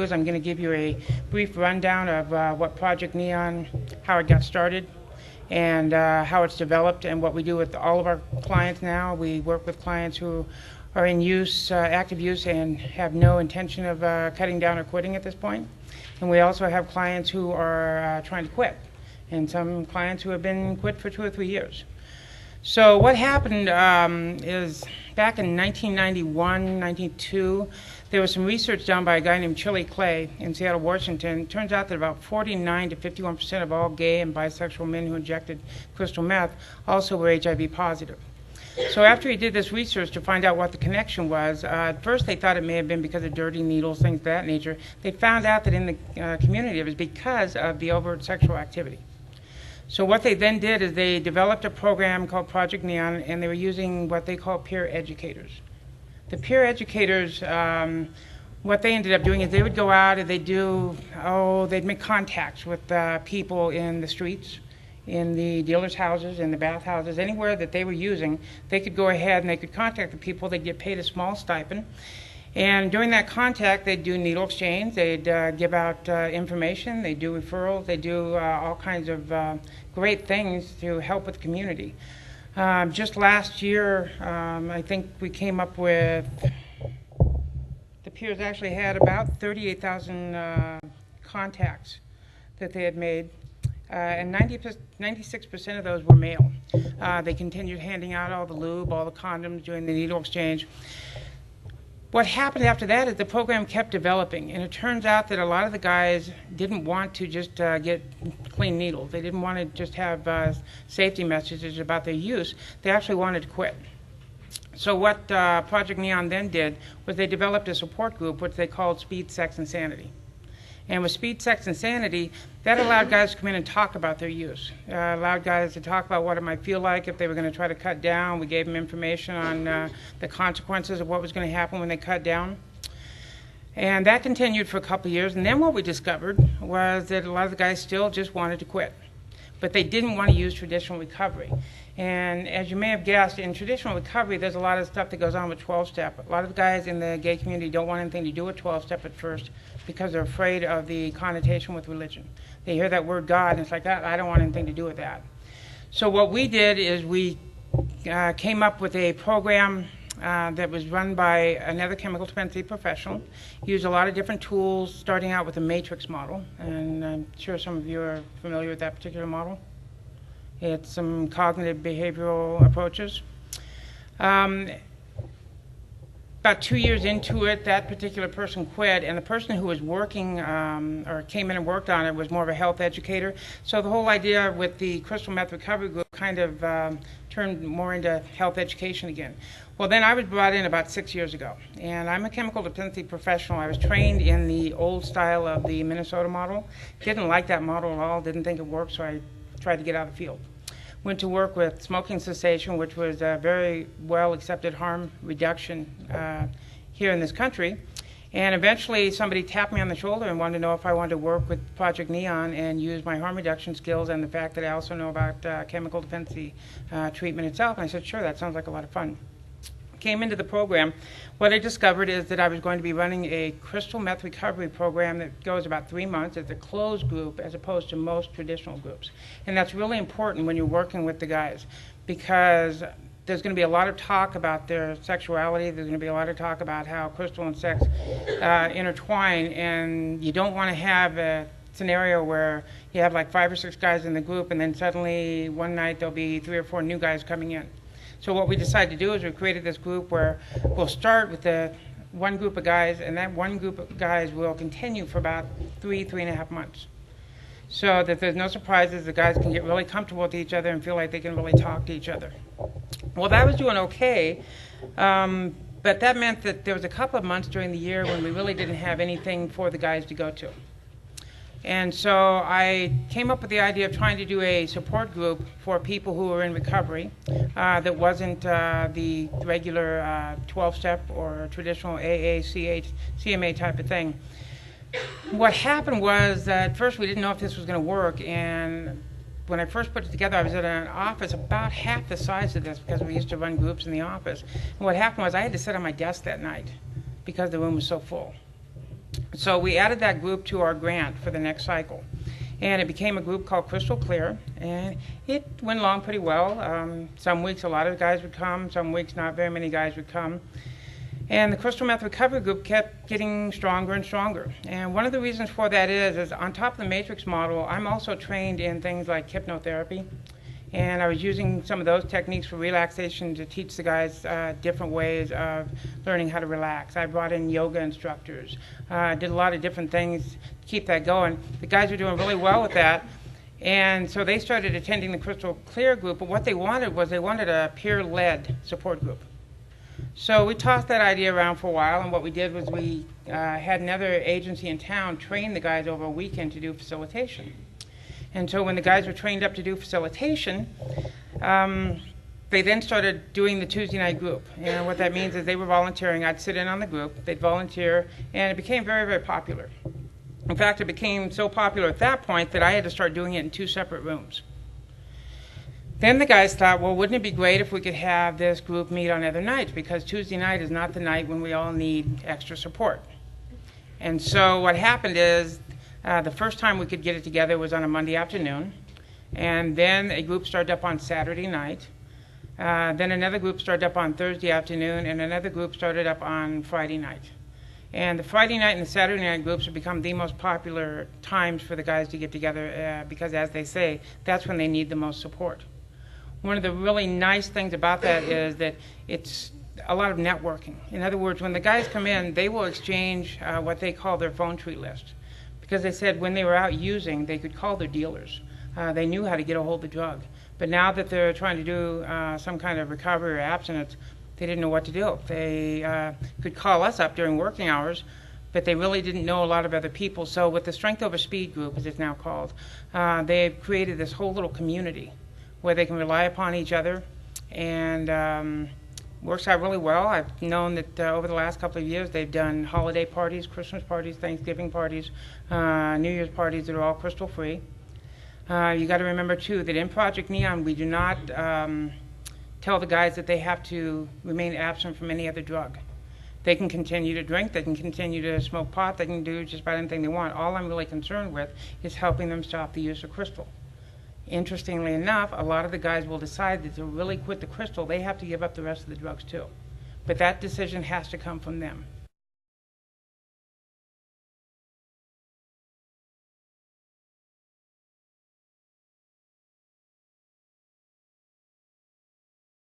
is I'm going to give you a brief rundown of what Project Neon, how it got started, and how it's developed, and what we do with all of our clients now. We work with clients who are in use, active use, and have no intention of cutting down or quitting at this point. And we also have clients who are trying to quit, and some clients who have been quit for 2 or 3 years. So what happened is back in 1991, 92, there was some research done by a guy named Chili Clay in Seattle, Washington. It turns out that about 49 to 51% of all gay and bisexual men who injected crystal meth also were HIV positive. So after he did this research to find out what the connection was, at first they thought it may have been because of dirty needles, things of that nature. They found out that in the community it was because of the overt sexual activity. So what they then did is they developed a program called Project Neon, and they were using what they call peer educators. The peer educators, what they ended up doing is they would go out and they'd make contacts with people in the streets, in the dealers' houses, in the bathhouses, anywhere that they were using. They could go ahead and they could contact the people. They'd get paid a small stipend. And during that contact, they'd do needle exchange, they'd give out information, they'd do referrals, they'd do all kinds of great things to help with the community. Just last year, I think we came up with, the peers actually had about 38,000 contacts that they had made, and 96% of those were male. They continued handing out all the lube, all the condoms, doing the needle exchange. What happened after that is the program kept developing, and it turns out that a lot of the guys didn't want to just get clean needles. They didn't want to just have safety messages about their use. They actually wanted to quit. So what Project Neon then did was they developed a support group, which they called Speed, Sex, and Sanity. And with Speed, Sex, and Sanity, that allowed guys to come in and talk about their use. Allowed guys to talk about what it might feel like if they were going to try to cut down. We gave them information on the consequences of what was going to happen when they cut down. And that continued for a couple of years. And then what we discovered was that a lot of the guys still just wanted to quit. But they didn't want to use traditional recovery. And as you may have guessed, in traditional recovery, there's a lot of stuff that goes on with 12-step. A lot of the guys in the gay community don't want anything to do with 12-step at first because they're afraid of the connotation with religion. They hear that word God, and it's like, I don't want anything to do with that. So what we did is we came up with a program that was run by another chemical dependency professional. Used a lot of different tools, starting out with a matrix model, and I'm sure some of you are familiar with that particular model. It's some cognitive behavioral approaches. About 2 years into it, that particular person quit, and the person who was working or came in and worked on it was more of a health educator. So the whole idea with the crystal meth recovery group kind of turned more into health education again. Well, then I was brought in about 6 years ago, and I'm a chemical dependency professional. I was trained in the old style of the Minnesota model. Didn't like that model at all, didn't think it worked, so I tried to get out of the field. Went to work with smoking cessation, which was a very well accepted harm reduction here in this country. And eventually somebody tapped me on the shoulder and wanted to know if I wanted to work with Project Neon and use my harm reduction skills and the fact that I also know about chemical dependency treatment itself. And I said, sure, that sounds like a lot of fun. Came into the program. What I discovered is that I was going to be running a crystal meth recovery program that goes about 3 months. It's a closed group as opposed to most traditional groups. And that's really important when you're working with the guys, because there's going to be a lot of talk about their sexuality. There's going to be a lot of talk about how crystal and sex intertwine, and you don't want to have a scenario where you have like 5 or 6 guys in the group and then suddenly one night there'll be 3 or 4 new guys coming in. So what we decided to do is we created this group where we'll start with the one group of guys, and that one group of guys will continue for about 3.5 months. So that there's no surprises, the guys can get really comfortable with each other and feel like they can really talk to each other. Well, that was doing okay, but that meant that there was a couple of months during the year when we really didn't have anything for the guys to go to. And so I came up with the idea of trying to do a support group for people who were in recovery that wasn't the regular 12-step or traditional AA, CMA type of thing. What happened was that at first we didn't know if this was going to work, and when I first put it together, I was at an office about half the size of this because we used to run groups in the office. And what happened was I had to sit on my desk that night because the room was so full. So we added that group to our grant for the next cycle. And it became a group called Crystal Clear, and it went along pretty well. Some weeks a lot of guys would come, some weeks not very many guys would come. And the crystal meth recovery group kept getting stronger and stronger. And one of the reasons for that is on top of the matrix model, I'm also trained in things like hypnotherapy. And I was using some of those techniques for relaxation to teach the guys different ways of learning how to relax. I brought in yoga instructors, did a lot of different things to keep that going. The guys were doing really well with that. And so they started attending the Crystal Clear group, but what they wanted was a peer-led support group. So we tossed that idea around for a while, and what we did was we had another agency in town train the guys over a weekend to do facilitation. And so when the guys were trained up to do facilitation, they then started doing the Tuesday night group. And what that means is they were volunteering. I'd sit in on the group, they'd volunteer, and it became very, very popular. In fact, it became so popular at that point that I had to start doing it in 2 separate rooms. Then the guys thought, well, wouldn't it be great if we could have this group meet on other nights, because Tuesday night is not the night when we all need extra support. And so what happened is the first time we could get it together was on a Monday afternoon, and then a group started up on Saturday night. Then another group started up on Thursday afternoon, and another group started up on Friday night. And the Friday night and the Saturday night groups have become the most popular times for the guys to get together because, as they say, that's when they need the most support. One of the really nice things about that is that it's a lot of networking. In other words, when the guys come in, they will exchange what they call their phone tree list. Because they said when they were out using, they could call their dealers. They knew how to get a hold of the drug. But now that they're trying to do some kind of recovery or abstinence, they didn't know what to do. They could call us up during working hours, but they really didn't know a lot of other people. So with the Strength Over Speed group, as it's now called, they've created this whole little community where they can rely upon each other, and works out really well. I've known that over the last couple of years they've done holiday parties, Christmas parties, Thanksgiving parties, New Year's parties that are all crystal free. You got to remember too that in Project Neon we do not tell the guys that they have to remain absent from any other drug. They can continue to drink, they can continue to smoke pot, they can do just about anything they want. All I'm really concerned with is helping them stop the use of crystal. Interestingly enough, a lot of the guys will decide that to really quit the crystal, they have to give up the rest of the drugs too. But that decision has to come from them.